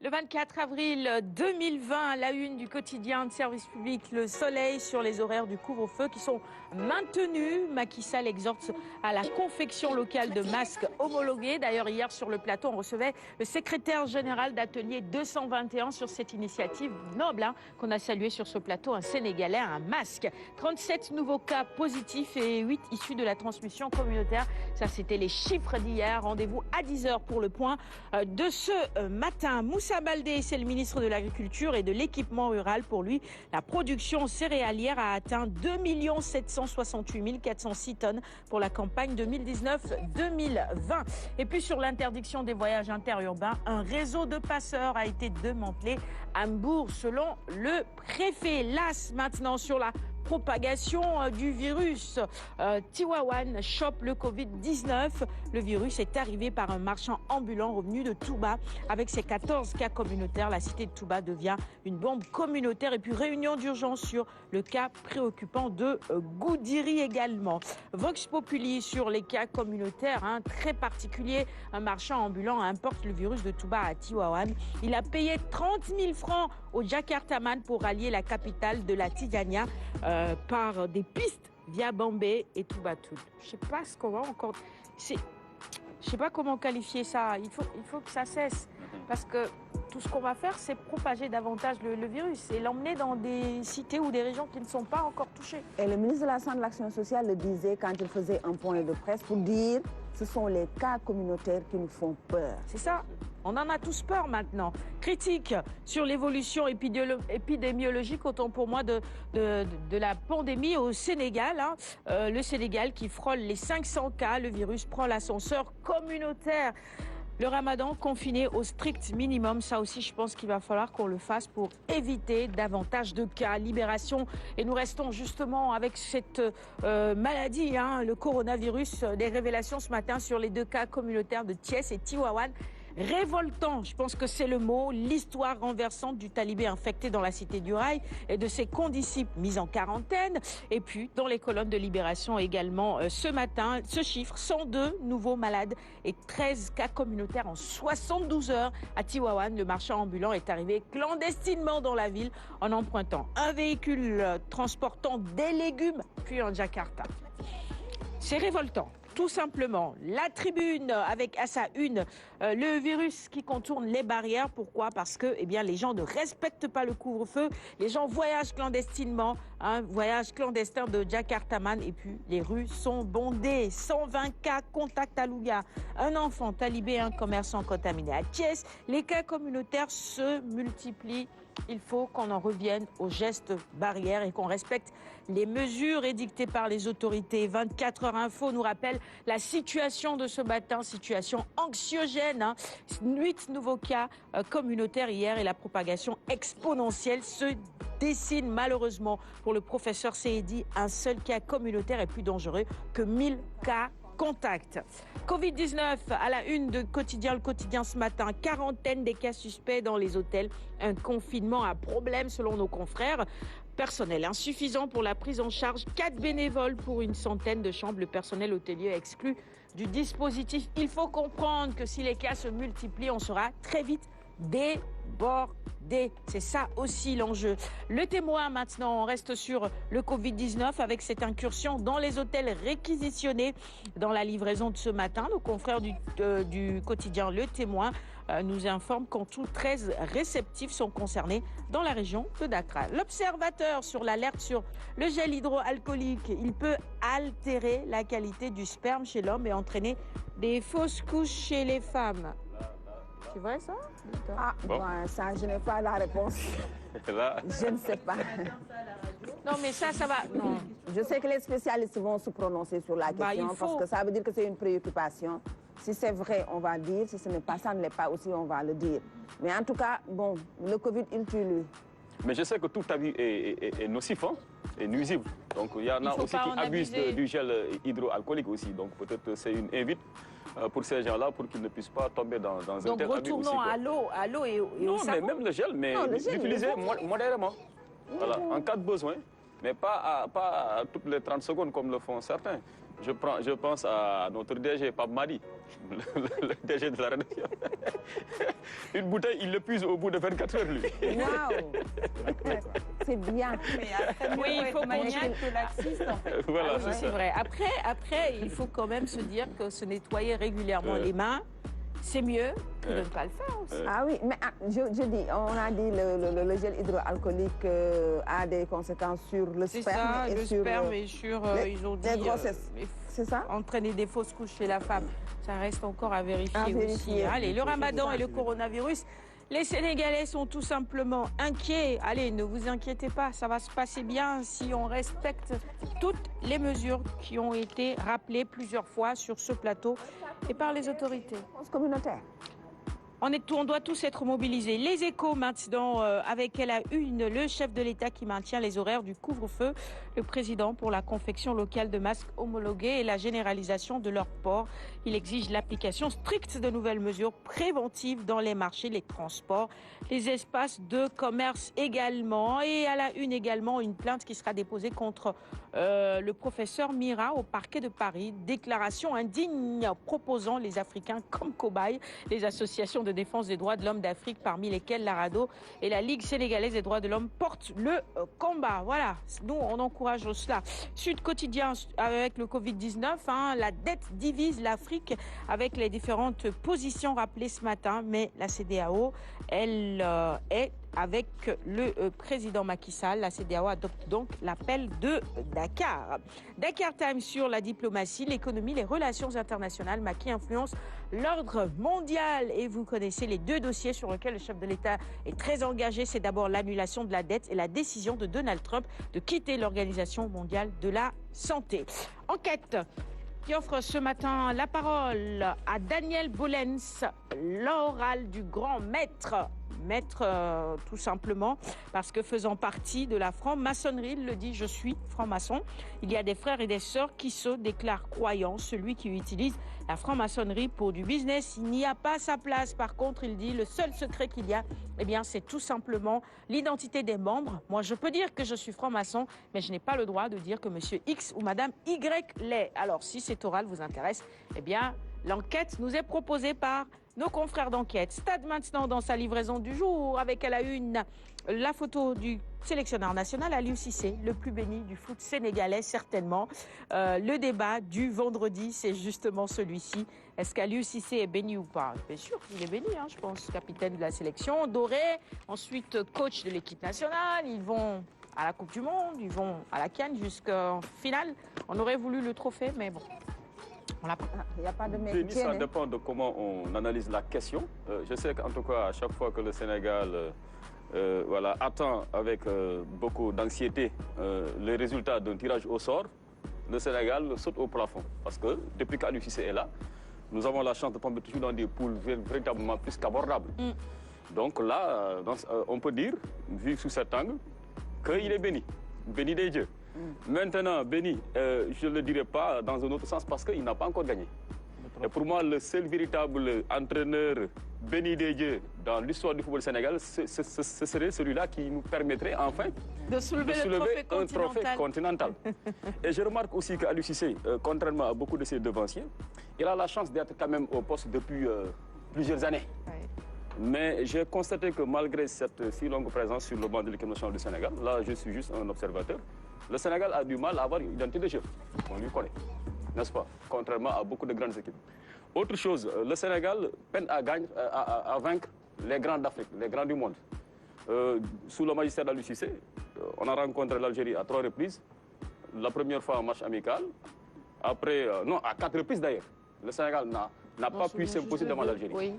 Le 24 avril 2020, à la une du quotidien de service public Le Soleil sur les horaires du couvre-feu qui sont maintenus. Macky Sall exhorte à la confection locale de masques homologués. D'ailleurs, hier sur le plateau, on recevait le secrétaire général d'Atelier 221 sur cette initiative noble qu'on a saluée sur ce plateau, un Sénégalais, un masque. 37 nouveaux cas positifs et 8 issus de la transmission communautaire. Ça, c'était les chiffres d'hier. Rendez-vous à 10h pour le point de ce matin. Moussa Baldé, c'est le ministre de l'Agriculture et de l'Équipement rural. Pour lui, la production céréalière a atteint 2 768 406 tonnes pour la campagne 2019-2020. Et puis sur l'interdiction des voyages interurbains, un réseau de passeurs a été démantelé à Mbour selon le préfet. L'AS maintenant sur la propagation du virus. Tivaouane chope le Covid-19. Le virus est arrivé par un marchand ambulant revenu de Touba. Avec ses 14 cas communautaires, la cité de Touba devient une bombe communautaire. Et puis réunion d'urgence sur le cas préoccupant de Goudiri également. Vox Populi sur les cas communautaires, très particulier. Un marchand ambulant importe le virus de Touba à Tivaouane. Il a payé 30 000 francs au Jakartaman pour rallier la capitale de la Tidjania par des pistes via Bambé et Toubatoul. Je sais pas ce qu'on va encore. Je sais pas comment qualifier ça. Il faut que ça cesse parce que tout ce qu'on va faire, c'est propager davantage le virus et l'emmener dans des cités ou des régions qui ne sont pas encore touchées. Et le ministre de la Santé et de l'Action sociale le disait quand il faisait un point de presse pour dire ce sont les cas communautaires qui nous font peur. C'est ça. On en a tous peur maintenant. Critique sur l'évolution épidémiologique, autant pour moi, de la pandémie au Sénégal. Le Sénégal qui frôle les 500 cas. Le virus prend l'ascenseur communautaire. Le ramadan confiné au strict minimum, ça aussi je pense qu'il va falloir qu'on le fasse pour éviter davantage de cas. Libération, et nous restons justement avec cette maladie, le coronavirus. Des révélations ce matin sur les 2 cas communautaires de Thiès et Tivaouane. Révoltant, je pense que c'est le mot, l'histoire renversante du talibé infecté dans la cité du Rail et de ses condisciples mis en quarantaine. Et puis, dans les colonnes de Libération également, ce matin, ce chiffre, 102 nouveaux malades et 13 cas communautaires en 72 heures. À Tivaouane, le marchand ambulant est arrivé clandestinement dans la ville en empruntant un véhicule transportant des légumes, puis un Jakarta. C'est révoltant. Tout simplement, la Tribune avec à sa une le virus qui contourne les barrières. Pourquoi? Parce que les gens ne respectent pas le couvre-feu. Les gens voyagent clandestinement, voyage clandestin de Jakartaman et puis les rues sont bondées. 120 cas contact à Louga. Un enfant talibé, un commerçant contaminé à Thiès. Les cas communautaires se multiplient. Il faut qu'on en revienne aux gestes barrières et qu'on respecte les mesures édictées par les autorités. 24 heures info nous rappelle la situation de ce matin, situation anxiogène. 8 nouveaux cas communautaires hier et la propagation exponentielle se dessine malheureusement pour le professeur Seydi. Un seul cas communautaire est plus dangereux que 1000 cas contact. Covid-19 à la une de le quotidien ce matin. Quarantaine des cas suspects dans les hôtels. Un confinement à problème selon nos confrères. Personnel insuffisant pour la prise en charge. 4 bénévoles pour une centaine de chambres. Le personnel hôtelier exclu du dispositif. Il faut comprendre que si les cas se multiplient, on sera très vite débordé. C'est ça aussi l'enjeu. Le Témoin maintenant, on reste sur le Covid-19 avec cette incursion dans les hôtels réquisitionnés dans la livraison de ce matin. Nos confrères du quotidien Le Témoin nous informent qu'en tout 13 réceptifs sont concernés dans la région de Dakar. L'Observateur sur l'alerte sur le gel hydroalcoolique. Il peut altérer la qualité du sperme chez l'homme et entraîner des fausses couches chez les femmes. C'est vrai ça? Bon, ça, je n'ai pas la réponse. Là. Je ne sais pas. Non, mais ça va. Non. Je sais que les spécialistes vont se prononcer sur la question parce que ça veut dire que c'est une préoccupation. Si c'est vrai, on va le dire. Si ce n'est pas ça, ne l'est pas aussi, on va le dire. Mais en tout cas, bon, le Covid, il tue lui. Mais je sais que tout abus est nocif, est nuisible. Donc il y en a aussi qui abusent du gel hydroalcoolique aussi. Donc peut-être c'est une invite pour ces gens-là pour qu'ils ne puissent pas tomber dans un tel abus aussi. Donc retournons à l'eau et non, au savon. Mais même le gel, mais l'utiliser modérément. Voilà, en cas de besoin. Mais pas à toutes les 30 secondes comme le font certains. Je pense à notre DG, Pape Madi, le DG de la Rédaction. Une bouteille, il l'épuise au bout de 24 heures, lui. Waouh. C'est bien. Oui, il faut qu'on que laxiste, en fait. Voilà, c'est vrai. Après, il faut quand même se dire que se nettoyer régulièrement les mains, c'est mieux que de ne pas le faire aussi. Ah oui, mais je dis, on a dit le gel hydroalcoolique a des conséquences sur le sperme et sur ils ont dit, les grossesses. C'est ça? Entraîner des fausses couches chez la femme. Ça reste encore à vérifier aussi. Allez, le ramadan et le coronavirus. Les Sénégalais sont tout simplement inquiets. Allez, ne vous inquiétez pas, ça va se passer bien si on respecte toutes les mesures qui ont été rappelées plusieurs fois sur ce plateau et par les autorités. Communautaire. On doit tous être mobilisés. Les Échos maintenant, avec la une, le chef de l'État qui maintient les horaires du couvre-feu, le président pour la confection locale de masques homologués et la généralisation de leur port. Il exige l'application stricte de nouvelles mesures préventives dans les marchés, les transports, les espaces de commerce également. Et à la une également, une plainte qui sera déposée contre le professeur Mira au parquet de Paris. Déclaration indigne proposant les Africains comme cobayes. Les associations de défense des droits de l'homme d'Afrique, parmi lesquelles la RADDHO et la Ligue sénégalaise des droits de l'homme, portent le combat. Voilà, nous on encourage cela. Sud Quotidien avec le Covid-19, la dette divise l'Afrique avec les différentes positions rappelées ce matin, mais la CEDEAO, elle est avec le président Macky Sall. La CEDEAO adopte donc l'appel de Dakar. Dakar Times sur la diplomatie, l'économie, les relations internationales. Macky influence l'ordre mondial. Et vous connaissez les deux dossiers sur lesquels le chef de l'État est très engagé. C'est d'abord l'annulation de la dette et la décision de Donald Trump de quitter l'Organisation mondiale de la santé. Enquête qui offre ce matin la parole à Daniel Bollens, l'oral du grand maître. Tout simplement, parce que faisant partie de la franc-maçonnerie, il le dit, je suis franc-maçon. Il y a des frères et des sœurs qui se déclarent croyants. Celui qui utilise la franc-maçonnerie pour du business, il n'y a pas sa place. Par contre, il dit, le seul secret qu'il y a, eh bien, c'est tout simplement l'identité des membres. Moi, je peux dire que je suis franc-maçon, mais je n'ai pas le droit de dire que monsieur X ou madame Y l'est. Alors, si cet oral vous intéresse, eh bien, l'enquête nous est proposée par nos confrères d'enquête. Stade maintenant dans sa livraison du jour avec à la une la photo du sélectionneur national Aliou Cissé, le plus béni du foot sénégalais certainement. Le débat du vendredi, c'est justement celui-ci. Est-ce qu'Aliou Cissé est béni ou pas? Bien sûr, il est béni, je pense. Capitaine de la sélection, doré, ensuite coach de l'équipe nationale. Ils vont à la Coupe du Monde, ils vont à la CAN jusqu'en finale. On aurait voulu le trophée, mais bon. Il n'y a pas de béni, ça dépend de comment on analyse la question. Je sais qu'en tout cas, à chaque fois que le Sénégal attend avec beaucoup d'anxiété les résultats d'un tirage au sort, le Sénégal saute au plafond. Parce que depuis qu'Aliou Cissé est là, nous avons la chance de tomber toujours dans des poules véritablement plus qu'abordables. Donc là, on peut dire, vu sous cet angle, qu'il est béni des dieux. Maintenant, béni, je ne le dirai pas dans un autre sens parce qu'il n'a pas encore gagné. Et pour moi, le seul véritable entraîneur béni des dieux dans l'histoire du football sénégalais, ce serait celui-là qui nous permettrait enfin de soulever un trophée continental. Et je remarque aussi qu'Aliou Cissé, contrairement à beaucoup de ses devanciers, il a la chance d'être quand même au poste depuis plusieurs années. Mais j'ai constaté que malgré cette si longue présence sur le banc de l'équipe nationale du Sénégal, là je suis juste un observateur, le Sénégal a du mal à avoir une identité de jeu. On lui connaît, n'est-ce pas? Contrairement à beaucoup de grandes équipes. Autre chose, le Sénégal peine à vaincre les grands d'Afrique, les grands du monde. Sous le magistère d'Aliou Cissé, on a rencontré l'Algérie à 3 reprises. La première fois en match amical, après, non, à 4 reprises d'ailleurs. Le Sénégal n'a pas pu s'imposer devant l'Algérie. Oui,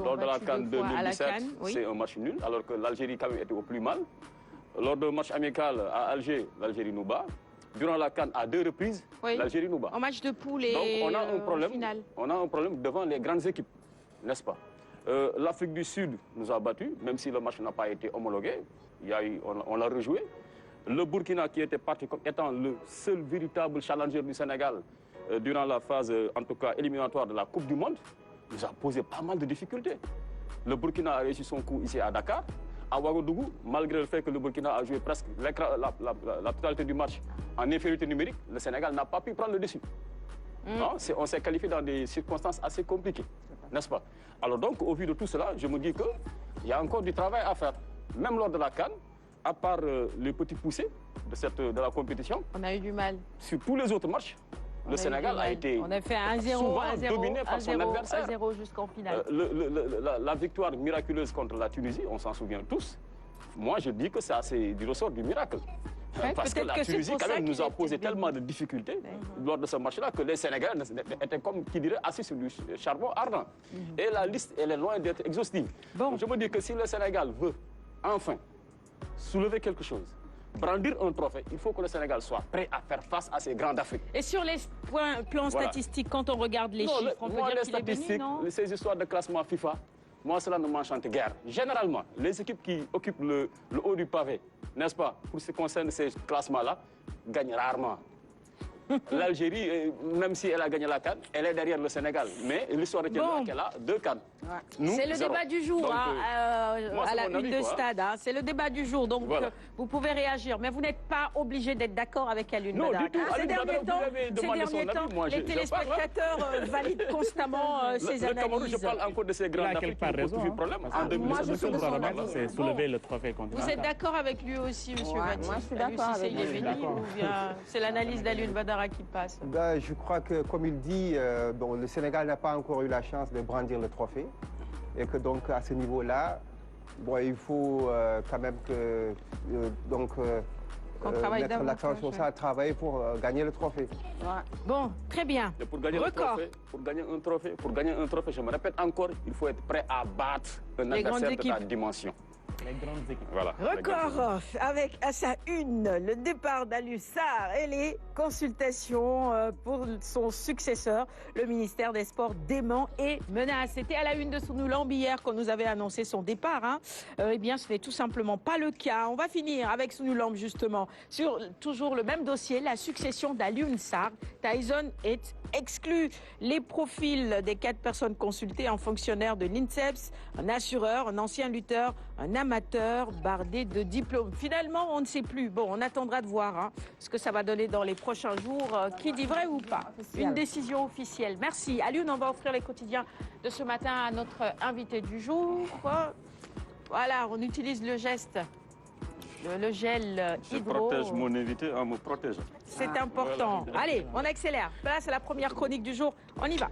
lors de la CAN 2017, c'est un match nul, alors que l'Algérie quand même était au plus mal. Lors d'un match amical à Alger, l'Algérie nous bat. Durant la CAN, à 2 reprises, l'Algérie nous bat. En match de poule et donc, on a un problème, finale. On a un problème devant les grandes équipes, n'est-ce pas? L'Afrique du Sud nous a battus, même si le match n'a pas été homologué. On l'a rejoué. Le Burkina, qui était parti comme étant le seul véritable challenger du Sénégal durant la phase, en tout cas, éliminatoire de la Coupe du Monde, nous a posé pas mal de difficultés. Le Burkina a réussi son coup ici à Dakar. À Ouagadougou, malgré le fait que le Burkina a joué presque la totalité du match en infériorité numérique, le Sénégal n'a pas pu prendre le dessus. On s'est qualifié dans des circonstances assez compliquées, n'est-ce pas? Alors donc, au vu de tout cela, je me dis qu'il y a encore du travail à faire. Même lors de la CAN, à part les petits poussés de la compétition, on a eu du mal. Sur tous les autres matchs, le Sénégal a été on a fait 1-0, souvent dominé par son adversaire. 1-0 jusqu'en finale. La victoire miraculeuse contre la Tunisie, on s'en souvient tous. Moi, je dis que c'est du ressort du miracle. Parce que la Tunisie, quand même, nous a posé tellement de difficultés lors de ce match-là que les Sénégalais étaient, comme qui dirait, assis sur du charbon ardent. Et la liste, elle est loin d'être exhaustive. Donc, je me dis que si le Sénégal veut, enfin, soulever quelque chose, brandir un trophée, il faut que le Sénégal soit prêt à faire face à ces grands d'Afrique. Et sur les plans statistiques, quand on regarde les chiffres, on peut dire les statistiques, ces histoires de classement FIFA, moi, cela ne m'enchante guère. Généralement, les équipes qui occupent le haut du pavé, n'est-ce pas, pour ce qui concerne ces classements-là, gagnent rarement. L'Algérie, même si elle a gagné la CAN, elle est derrière le Sénégal. Mais l'histoire retiendra qu'elle a 2 CAN. C'est le débat du jour, donc, à la une de stade. C'est le débat du jour, donc vous pouvez réagir. Mais vous n'êtes pas obligé d'être d'accord avec Alioune Badara. Non, du tout. Ces derniers temps, les téléspectateurs valident constamment ces analyses. Je parle encore de ces grands d'Afrique qui posent toujours problème. En 2017, c'est soulever le trophée contre Vous êtes d'accord avec lui aussi, M. Baptiste? Moi, je suis d'accord avec lui. Ou bien c'est l'analyse d'Alioune Badara qui passe? Je crois que, comme il dit, le Sénégal n'a pas encore eu la chance de brandir le trophée. Et que donc, à ce niveau-là, il faut quand même que, mettre l'accent sur ça, travailler pour gagner le trophée. Bon, très bien. Et pour gagner un trophée, je me répète encore, il faut être prêt à battre un adversaire de ta dimension. Les grandes équipes. Voilà, record avec à sa une le départ d'Aliou Sarr et les consultations pour son successeur. Le ministère des Sports dément et menace. C'était à la une de Sounou Lambe hier qu'on nous avait annoncé son départ. Eh bien, ce n'est tout simplement pas le cas. On va finir avec Sounou Lambe justement sur toujours le même dossier, la succession d'Aliou Sarr. Tyson est exclu. Les profils des 4 personnes consultées, un fonctionnaire de l'INSEPS, un assureur, un ancien lutteur, un amateur bardé de diplômes. Finalement, on ne sait plus. Bon, on attendra de voir ce que ça va donner dans les prochains jours. Qui dit vrai ou pas? Une décision officielle. Merci. Alioune, on va offrir les quotidiens de ce matin à notre invité du jour. Voilà, on utilise le geste. Le gel hydro. Je protège mon invité en me protégeant. C'est important. Voilà. Allez, on accélère. Place à la première chronique du jour. On y va.